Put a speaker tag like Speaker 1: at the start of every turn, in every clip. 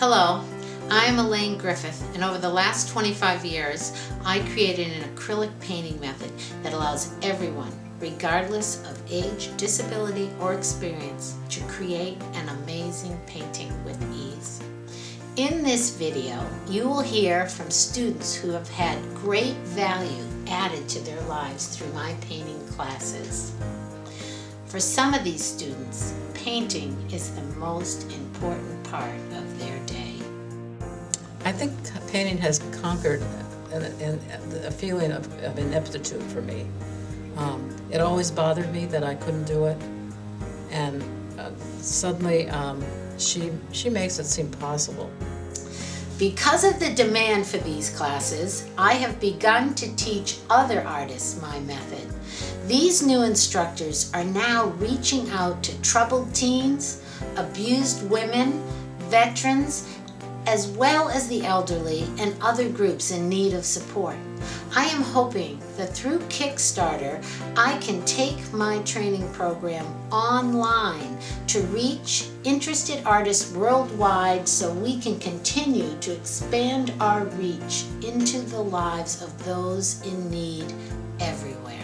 Speaker 1: Hello, I'm Elaine Griffith, and over the last 25 years, I created an acrylic painting method that allows everyone, regardless of age, disability, or experience, to create an amazing painting with ease. In this video, you will hear from students who have had great value added to their lives through my painting classes. For some of these students, painting is the most important part of their day.
Speaker 2: I think painting has conquered a feeling of ineptitude for me. It always bothered me that I couldn't do it, and suddenly she makes it seem possible.
Speaker 1: Because of the demand for these classes, I have begun to teach other artists my method. These new instructors are now reaching out to troubled teens, abused women, veterans, as well as the elderly and other groups in need of support. I am hoping that through Kickstarter, I can take my training program online to reach interested artists worldwide so we can continue to expand our reach into the lives of those in need everywhere.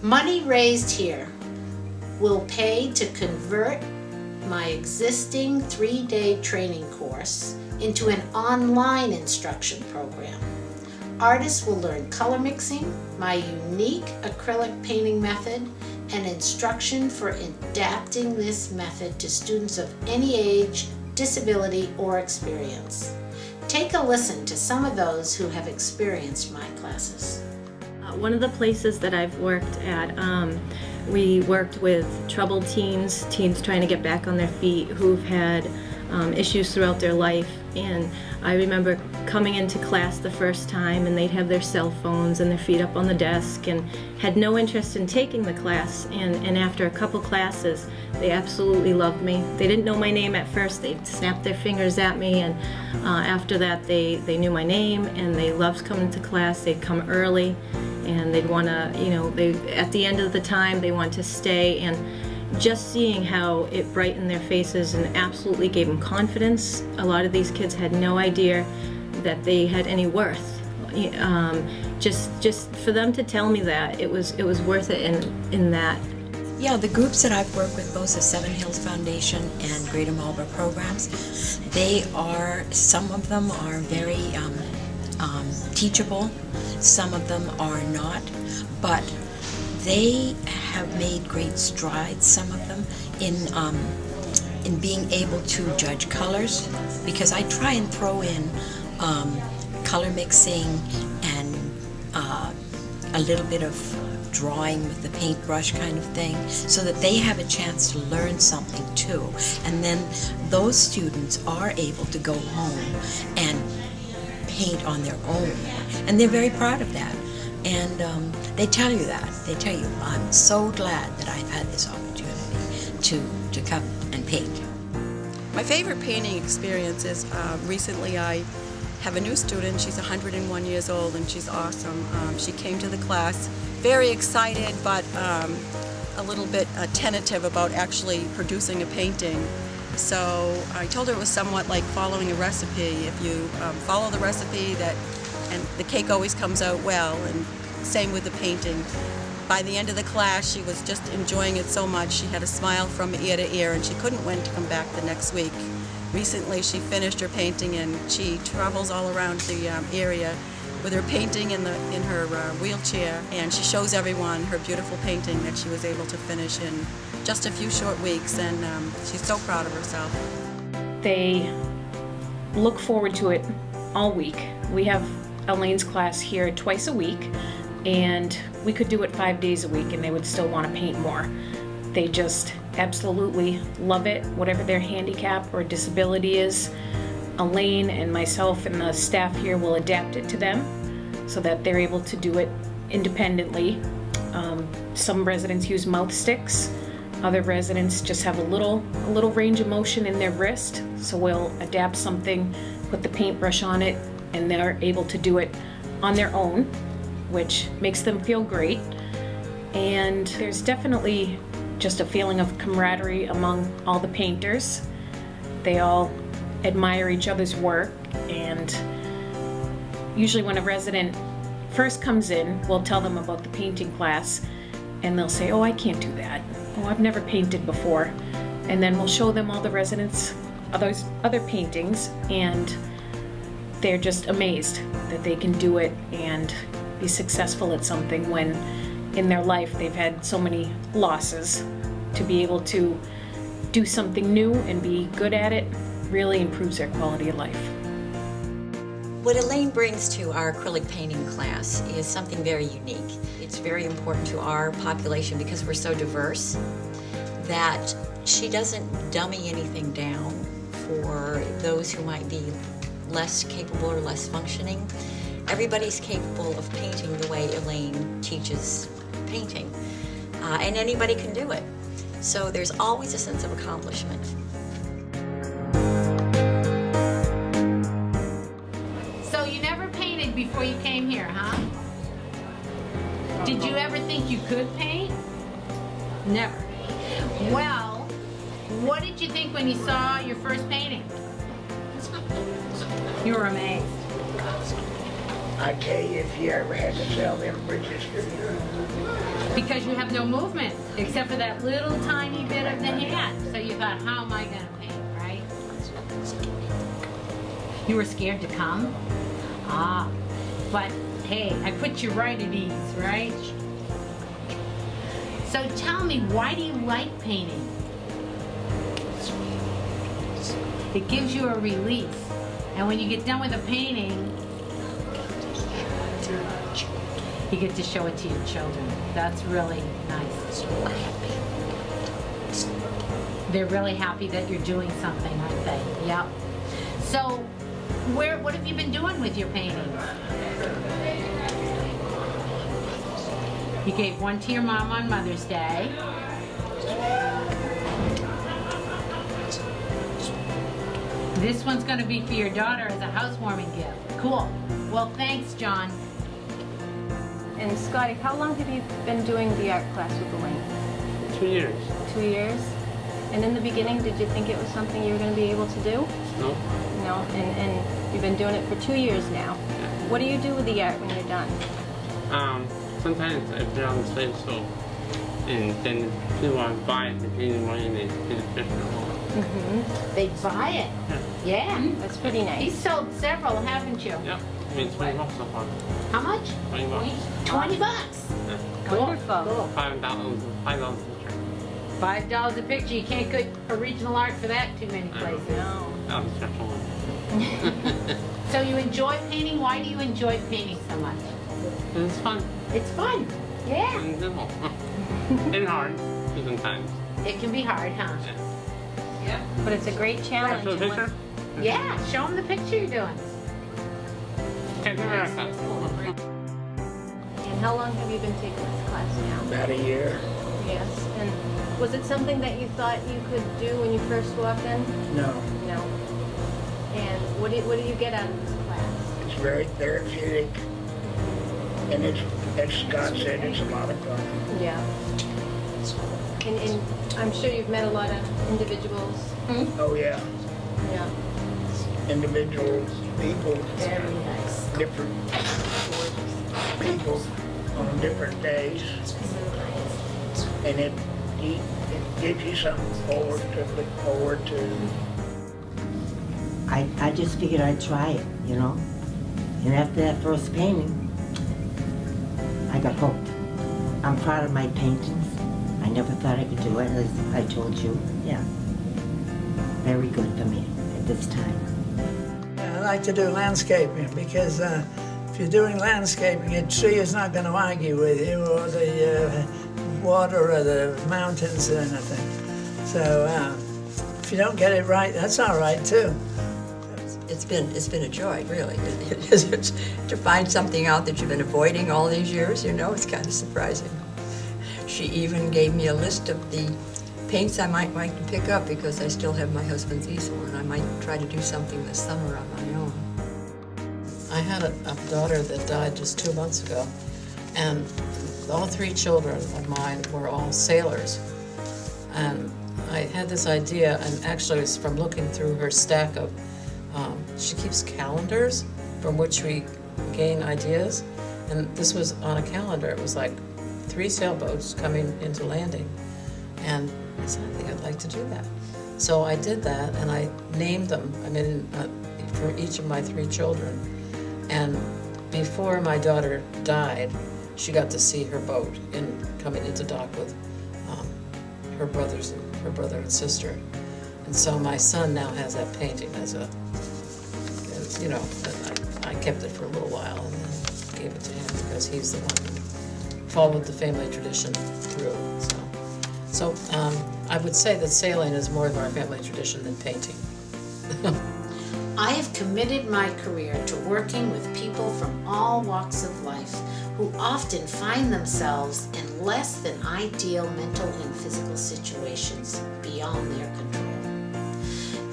Speaker 1: Money raised here will pay to convert my existing 3-day training course into an online instruction program. Artists will learn color mixing, my unique acrylic painting method, and instruction for adapting this method to students of any age, disability, or experience. Take a listen to some of those who have experienced my classes.
Speaker 3: One of the places that I've worked at, we worked with troubled teens trying to get back on their feet who've had issues throughout their life. And I remember coming into class the first time and they'd have their cell phones and their feet up on the desk and had no interest in taking the class. And after a couple classes, they absolutely loved me. They didn't know my name at first. They'd snap their fingers at me, and after that they knew my name and they loved coming to class. They'd come early and they'd want to, at the end of the time they want to stay. And just seeing how it brightened their faces and absolutely gave them confidence. A lot of these kids had no idea that they had any worth. Just for them to tell me that, it was worth it in that.
Speaker 4: Yeah, the groups that I've worked with, both the Seven Hills Foundation and Greater Marlborough programs, some of them are very teachable, some of them are not, but they have made great strides, some of them, in being able to judge colors, because I try and throw in color mixing and a little bit of drawing with the paintbrush kind of thing, so that they have a chance to learn something too. And then those students are able to go home and paint on their own, and they're very proud of that. And they tell you that. They tell you, I'm so glad that I've had this opportunity to come and paint.
Speaker 5: My favorite painting experience is recently I have a new student. She's 101 years old and she's awesome. She came to the class very excited, but a little bit tentative about actually producing a painting. So I told her it was somewhat like following a recipe. If you follow the recipe, and the cake always comes out well, and same with the painting. By the end of the class, she was just enjoying it so much. She had a smile from ear to ear, and she couldn't wait to come back the next week. Recently, she finished her painting, and she travels all around the area with her painting in her wheelchair, and she shows everyone her beautiful painting that she was able to finish in just a few short weeks, and she's so proud of herself.
Speaker 6: They look forward to it all week. We have Elaine's class here twice a week, and we could do it 5 days a week and they would still want to paint more. They just absolutely love it, whatever their handicap or disability is. Elaine and myself and the staff here will adapt it to them so that they're able to do it independently. Some residents use mouth sticks. Other residents just have a little range of motion in their wrist, so we'll adapt something, put the paintbrush on it, and they're able to do it on their own, which makes them feel great. And there's definitely just a feeling of camaraderie among all the painters. They all admire each other's work. And usually when a resident first comes in, we'll tell them about the painting class, and they'll say, oh, I can't do that. Oh, I've never painted before. And then we'll show them all the residents' other paintings, and they're just amazed that they can do it and be successful at something when in their life they've had so many losses. To be able to do something new and be good at it really improves their quality of life.
Speaker 4: What Elaine brings to our acrylic painting class is something very unique. It's very important to our population because we're so diverse that she doesn't dummy anything down for those who might be less capable or less functioning. Everybody's capable of painting the way Elaine teaches painting, and anybody can do it. So there's always a sense of accomplishment.
Speaker 1: So you never painted before you came here, huh? Did you ever think you could paint? Never. Well, what did you think when you saw your first painting? You were amazed.
Speaker 7: I tell you, if you ever had to sell them bridges,
Speaker 1: Because you have no movement, except for that little tiny bit of the hand. So you thought, how am I going to paint, right? You were scared to come? Ah, but hey, I put you right at ease, right? So tell me, why do you like painting? It gives you a release. And when you get done with a painting, you get to show it to your children. That's really nice. They're really happy that you're doing something, aren't they? Yep. So, what have you been doing with your paintings? You gave one to your mom on Mother's Day. This one's going to be for your daughter as a housewarming gift. Cool. Well, thanks, John.
Speaker 3: And Scotty, how long have you been doing the art class with Elaine?
Speaker 8: 2 years.
Speaker 3: 2 years? And in the beginning, did you think it was something you were going to be able to do?
Speaker 8: No.
Speaker 3: No? And you've been doing it for 2 years now. What do you do with the art when you're done?
Speaker 8: Sometimes I put it on the slate so, and then people want to buy it, they pay more and they pay the different.
Speaker 1: They buy it. Yeah.
Speaker 3: That's pretty
Speaker 1: You
Speaker 3: nice.
Speaker 1: sold several, haven't you?
Speaker 8: Yep. I mean, 20 bucks so far.
Speaker 1: How much?
Speaker 8: 20 bucks.
Speaker 1: 20 bucks.
Speaker 8: Yeah.
Speaker 3: Wonderful.
Speaker 1: Cool.
Speaker 8: $5 picture.
Speaker 1: $5 a picture. You can't get original art for that too many places.
Speaker 3: No.
Speaker 8: That was a special one.
Speaker 1: So you enjoy painting? Why do you enjoy painting so much?
Speaker 8: It's fun.
Speaker 1: It's fun. Yeah.
Speaker 8: And simple. And hard, sometimes.
Speaker 1: It can be hard, huh?
Speaker 8: Yeah.
Speaker 3: But it's a great challenge.
Speaker 8: Show a picture?
Speaker 1: Yeah. Show them the picture you're doing.
Speaker 8: Okay, there we go.
Speaker 3: And how long have you been taking this class now?
Speaker 7: about a year.
Speaker 3: Yes. And was it something that you thought you could do when you first walked in?
Speaker 7: No,
Speaker 3: No. And what do you get out of this class?
Speaker 7: it's very therapeutic, and it's, as Scott said, it's a lot of fun.
Speaker 3: Yeah. And I'm sure you've met a lot of individuals.
Speaker 7: Oh yeah,
Speaker 3: Yeah.
Speaker 7: individual people,
Speaker 1: Very nice.
Speaker 7: different people on different days, and it gives you something forward to look forward to.
Speaker 9: I just figured I'd try it, you know? And after that first painting, I got hooked. I'm proud of my paintings. I never thought I could do it, as I told you. Yeah. Very good for me at this time.
Speaker 10: I like to do landscaping because if you're doing landscaping, a tree is not going to argue with you, or the water or the mountains or anything. So if you don't get it right, that's all right too.
Speaker 5: It's been a joy, really. To find something out that you've been avoiding all these years, you know, it's kind of surprising. She even gave me a list of the paints I might like to pick up because I still have my husband's easel, and I might try to do something this summer on my own.
Speaker 2: I had a daughter that died just 2 months ago, and all 3 children of mine were all sailors. And I had this idea, and actually it was from looking through her stack of She keeps calendars from which we gain ideas, and this was on a calendar. It was like 3 sailboats coming into landing, and I said, I think I'd like to do that. So I did that, and I named them. I mean, for each of my 3 children. And before my daughter died, she got to see her boat coming into dock with her brother and sister. And so my son now has that painting as a, you know, I kept it for a little while and then gave it to him because he's the one who followed the family tradition through. So I would say that sailing is more of our family tradition than painting.
Speaker 1: I have committed my career to working with people from all walks of life who often find themselves in less than ideal mental and physical situations beyond their control.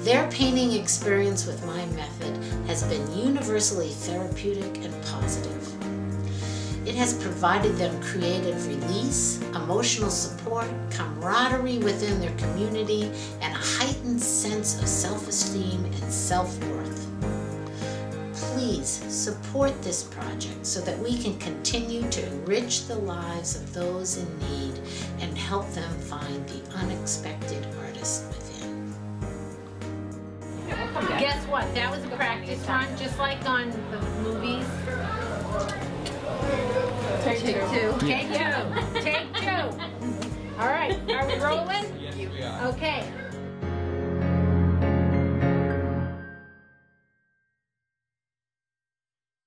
Speaker 1: Their painting experience with my method has been universally therapeutic and positive. It has provided them creative release, emotional support, camaraderie within their community, and a heightened sense of self-esteem and self-worth. Please support this project so that we can continue to enrich the lives of those in need and help them find the unexpected artist within.
Speaker 11: Guess what? That was a practice run, just like on the movies. Take two. Take two. Take two. All right, are we rolling? Yes, we are. Okay.